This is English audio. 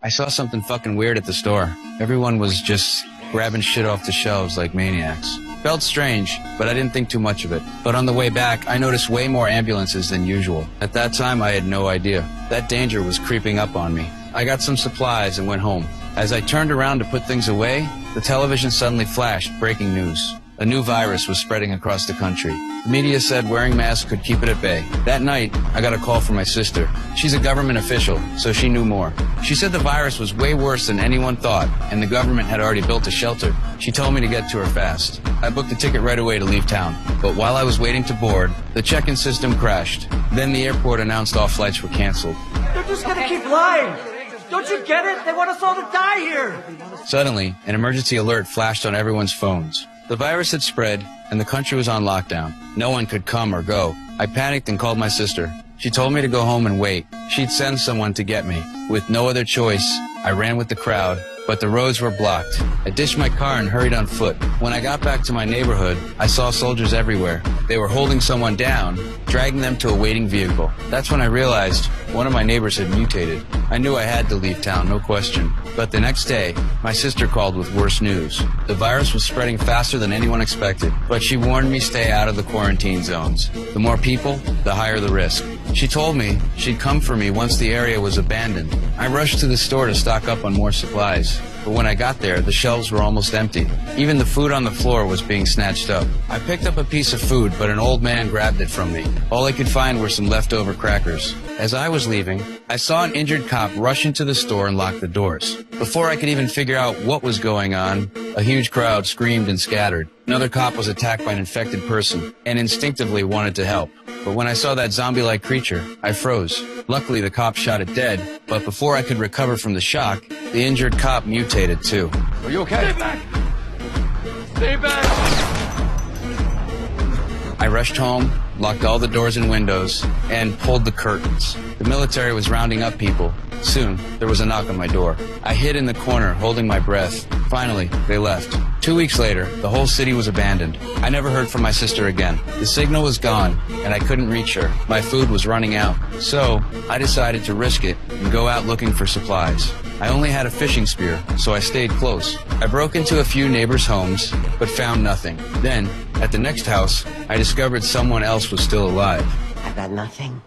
I saw something fucking weird at the store. Everyone was just grabbing shit off the shelves like maniacs. Felt strange, but I didn't think too much of it. But on the way back, I noticed way more ambulances than usual. At that time, I had no idea. That danger was creeping up on me. I got some supplies and went home. As I turned around to put things away, the television suddenly flashed breaking news. A new virus was spreading across the country. The media said wearing masks could keep it at bay. That night, I got a call from my sister. She's a government official, so she knew more. She said the virus was way worse than anyone thought, and the government had already built a shelter. She told me to get to her fast. I booked a ticket right away to leave town. But while I was waiting to board, the check-in system crashed. Then the airport announced all flights were canceled. They're just gonna keep lying! Don't you get it? They want us all to die here! Suddenly, an emergency alert flashed on everyone's phones. The virus had spread, and the country was on lockdown. No one could come or go. I panicked and called my sister. She told me to go home and wait. She'd send someone to get me. With no other choice, I ran with the crowd, but the roads were blocked. I ditched my car and hurried on foot. When I got back to my neighborhood, I saw soldiers everywhere. They were holding someone down, dragging them to a waiting vehicle. That's when I realized one of my neighbors had mutated. I knew I had to leave town, no question. But the next day, my sister called with worse news. The virus was spreading faster than anyone expected, but she warned me stay out of the quarantine zones. The more people, the higher the risk. She told me she'd come for me once the area was abandoned. I rushed to the store to stock up on more supplies. But when I got there, the shelves were almost empty. Even the food on the floor was being snatched up. I picked up a piece of food, but an old man grabbed it from me. All I could find were some leftover crackers. As I was leaving, I saw an injured cop rush into the store and lock the doors. Before I could even figure out what was going on, a huge crowd screamed and scattered. Another cop was attacked by an infected person and instinctively wanted to help. But when I saw that zombie-like creature, I froze. Luckily, the cop shot it dead, but before I could recover from the shock, the injured cop mutated too. Are you okay? Stay back! Stay back! I rushed home, locked all the doors and windows, and pulled the curtains. The military was rounding up people. Soon, there was a knock on my door. I hid in the corner, holding my breath. Finally, they left. 2 weeks later, the whole city was abandoned. I never heard from my sister again. The signal was gone, and I couldn't reach her. My food was running out. So, I decided to risk it and go out looking for supplies. I only had a fishing spear, so I stayed close. I broke into a few neighbors' homes, but found nothing. Then, at the next house, I discovered someone else was still alive. I've got nothing.